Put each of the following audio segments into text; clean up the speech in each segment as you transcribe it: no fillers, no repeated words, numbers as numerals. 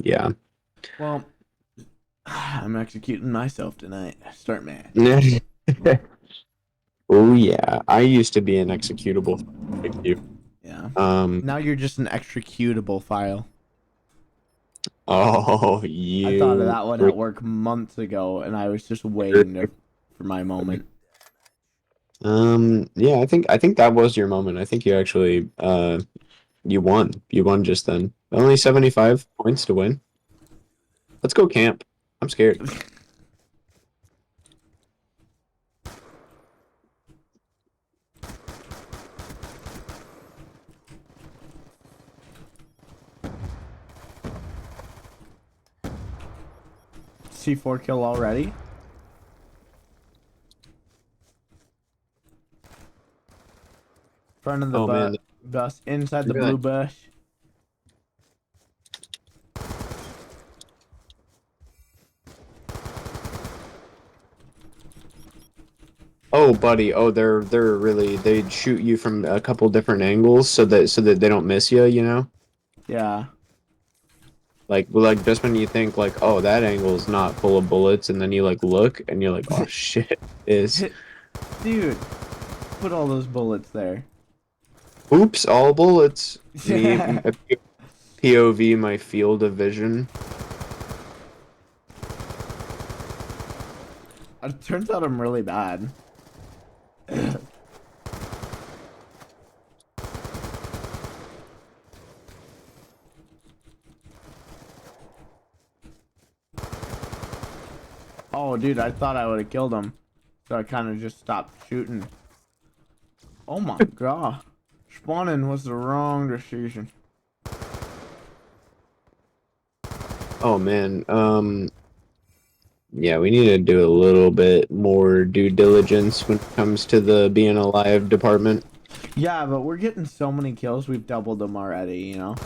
Yeah. Well, I'm executing myself tonight. Start match. Oh yeah, I used to be an executable like you. Yeah. Um, Now you're just an executable file. oh, I thought of you. that one at work months ago, and I was just waiting for my moment. Yeah, I think that was your moment. I think you actually you won. You won just then. Only 75 points to win. Let's go camp. I'm scared. C4 kill already. Front of the Oh man. bus, inside the Look at that. blue bush. Oh, buddy. Oh, they're really they shoot you from a couple different angles so that they don't miss you, you know? Yeah. Like just when you think like, oh, that angle is not full of bullets, and then you like look and you're like, oh shit, is Dude, put all those bullets there. oops, all bullets. Me, Yeah. POV, my field of vision. It turns out I'm really bad. Oh, dude, I thought I would have killed him. So I kind of just stopped shooting. Oh my god. Spawning was the wrong decision. Oh man, yeah, we need to do a little bit more due diligence when it comes to the being alive department. Yeah, but we're getting so many kills, we've doubled them already, you know?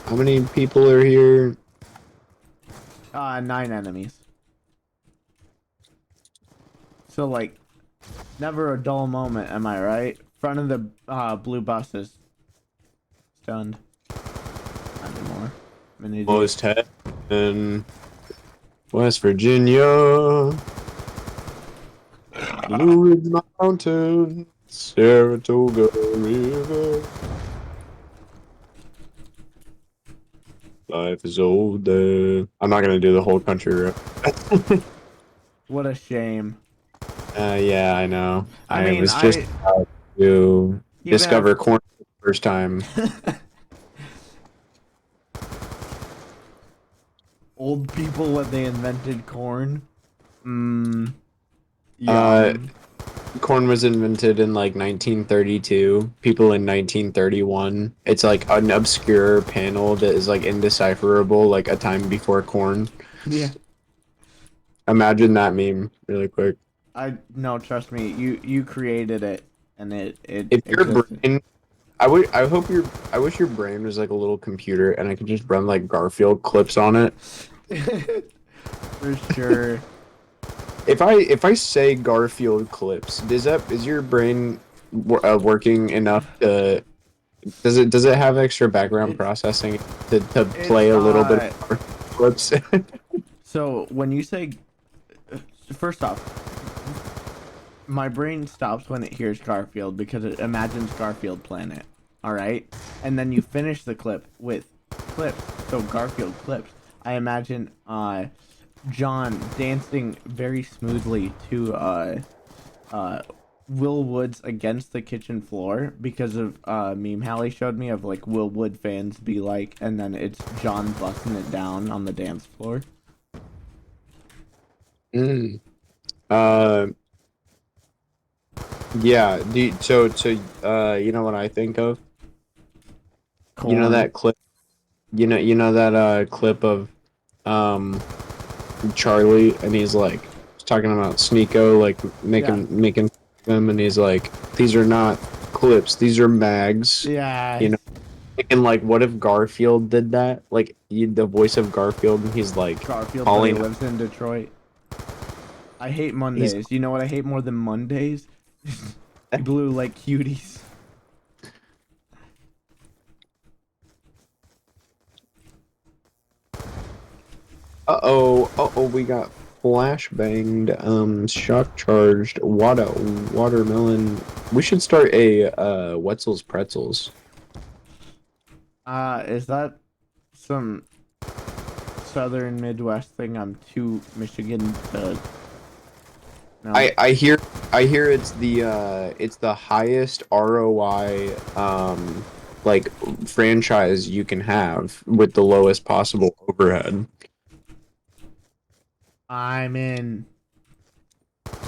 How many people are here? 9 enemies. So, like, never a dull moment, am I right? Front of the blue bus is stunned. Not anymore. I'm an idiot. Most head in West Virginia, Blue Ridge Mountain, Saratoga River. Life is older. I'm not gonna do the whole country road. What a shame. Yeah, I know. I I mean, was just about to even discover if corn for the first time. old people when they invented corn. Mmm. Uh, Yum. corn was invented in like 1932. People in 1931. It's like an obscure panel that is like indecipherable, like a time before corn. Yeah. Imagine that meme really quick. I no, trust me. You created it, and it If your existed. brain, I wish your brain was like a little computer and I could just run like Garfield clips on it. For sure. If I say Garfield clips, is your brain working enough to does it have extra background It's processing to it's play a little bit of Garfield clips? so when you say first off, my brain stops when it hears Garfield because it imagines Garfield Planet. All right, and then you finish the clip with clips. So Garfield clips. I imagine John dancing very smoothly to uh Will Woods against the kitchen floor because of meme Hallie showed me of like Will Wood fans be like, and then it's John busting it down on the dance floor. Mm. Uh, yeah. You know what I think of? You know Corn. that clip. You know that clip of um Charlie, and he's like talking about Sneeko, like Yeah. making them, and he's like, these are not clips, these are mags. You Yes. know, and like, what if Garfield did that? Like, the voice of Garfield, and he's like Garfield, but he calling. lives in Detroit. I hate He's Mondays. You know what I hate more than Mondays? People who like cuties. We got flashbanged, shock charged, watermelon. We should start a Wetzel's Pretzels. Is that some southern Midwest thing? I'm too Michigan to know. I hear it's the highest ROI like franchise you can have with the lowest possible overhead. I'm in.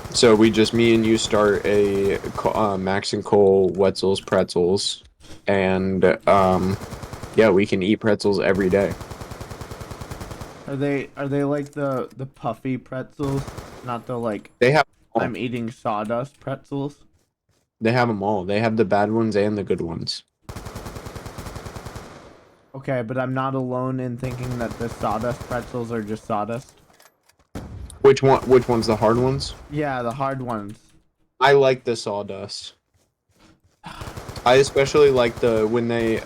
So we just me and you start a Max and Cole Wetzel's Pretzels, and yeah, we can eat pretzels every day. Are they like the puffy pretzels? Not the like They have I'm eating sawdust pretzels? they have them all. They have the bad ones and the good ones. Okay, but I'm not alone in thinking that the sawdust pretzels are just sawdust. Which one? Which one's the hard ones? Yeah, the hard ones. I like the sawdust. I especially like the when they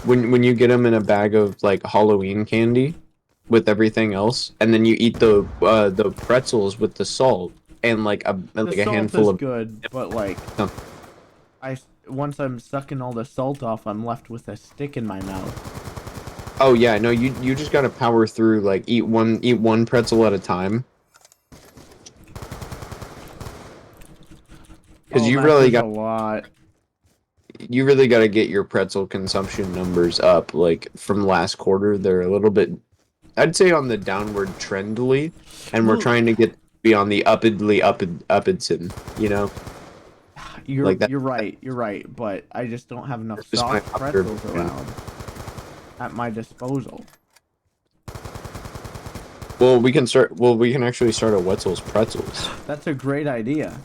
when you get them in a bag of like Halloween candy with everything else, and then you eat the pretzels with the salt and The like a salt handful is of. good, but like once I'm sucking all the salt off, I'm left with a stick in my mouth. Oh yeah, no, you just gotta power through, like eat one pretzel at a time, because Oh, Max, there's a lot. you really gotta get your pretzel consumption numbers up. Like from last quarter, they're a little bit, I'd say, on the downward trendly, and we're Well, trying to get be on the uppidson, you know, you're like that. you're right. You're right, but I just don't have enough That's just my soft pretzels observation. around at my disposal. Well, we can start. Well, we can actually start a Wetzel's Pretzels. That's a great idea.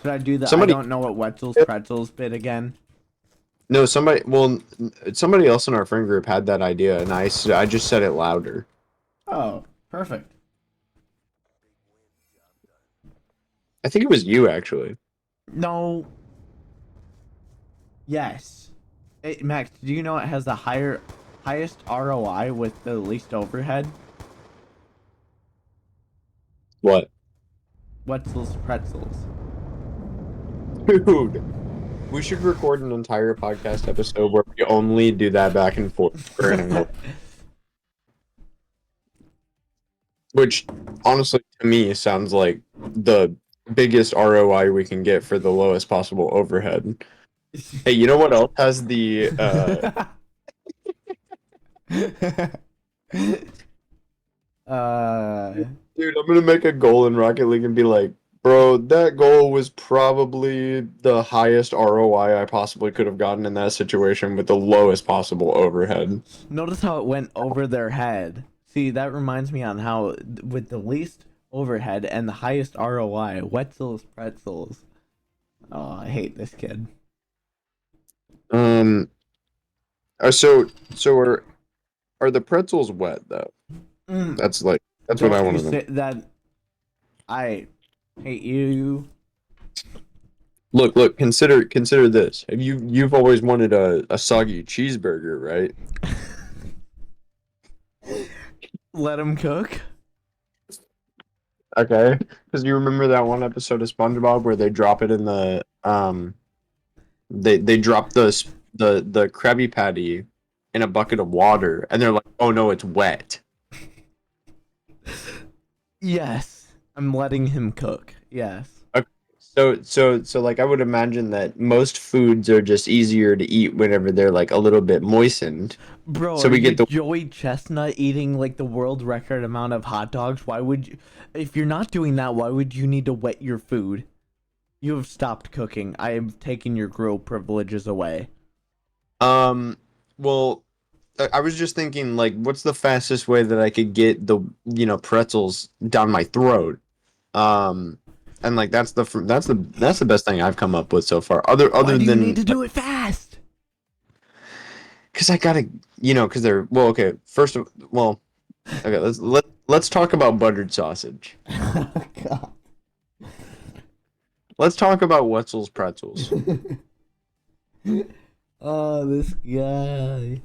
Should I do the I Somebody, don't know what Wetzel's pretzels bit again? no, somebody. Well, somebody else in our friend group had that idea, and I just said it louder. Oh, perfect. I think it was you actually. No. Yes. Hey, Max, do you know it has the highest ROI with the least overhead? What? Wetzel's pretzels. Dude, we should record an entire podcast episode where we only do that back and forth for an hour. Which, honestly, to me, sounds like the biggest ROI we can get for the lowest possible overhead. Hey, you know what else has the uh, dude, I'm gonna make a goal in Rocket League and be like, bro, that goal was probably the highest ROI I possibly could have gotten in that situation with the lowest possible overhead. Notice how it went over their head. See, that reminds me on how with the least overhead and the highest ROI, Wetzel's pretzels. Oh, I hate this kid. Um, so are the pretzels wet though? Mm, That's what I don't you want to know. say that? I hate you. Look, consider this. Have you've always wanted a soggy cheeseburger, right? Let him cook. Okay. Because you remember that one episode of SpongeBob where they drop it in the they drop the Krabby Patty in a bucket of water and they're like, "Oh no, it's wet." Yes, I'm letting him cook. Yes. Okay. So like I would imagine that most foods are just easier to eat whenever they're like a little bit moistened. Bro, So are we you get the Joey Chestnut eating like the world record amount of hot dogs? Why would you, if you're not doing that, why would you need to wet your food? You have stopped cooking. I am taking your grill privileges away. um well I was just thinking, like, what's the fastest way that I could get the, pretzels down my throat? Um, and like that's the best thing I've come up with so far. Why Other do you need than to do it fast? because I gotta, because they're well. Okay, okay. Let's talk about buttered sausage. God. Let's talk about Wetzel's pretzels. Oh, this guy.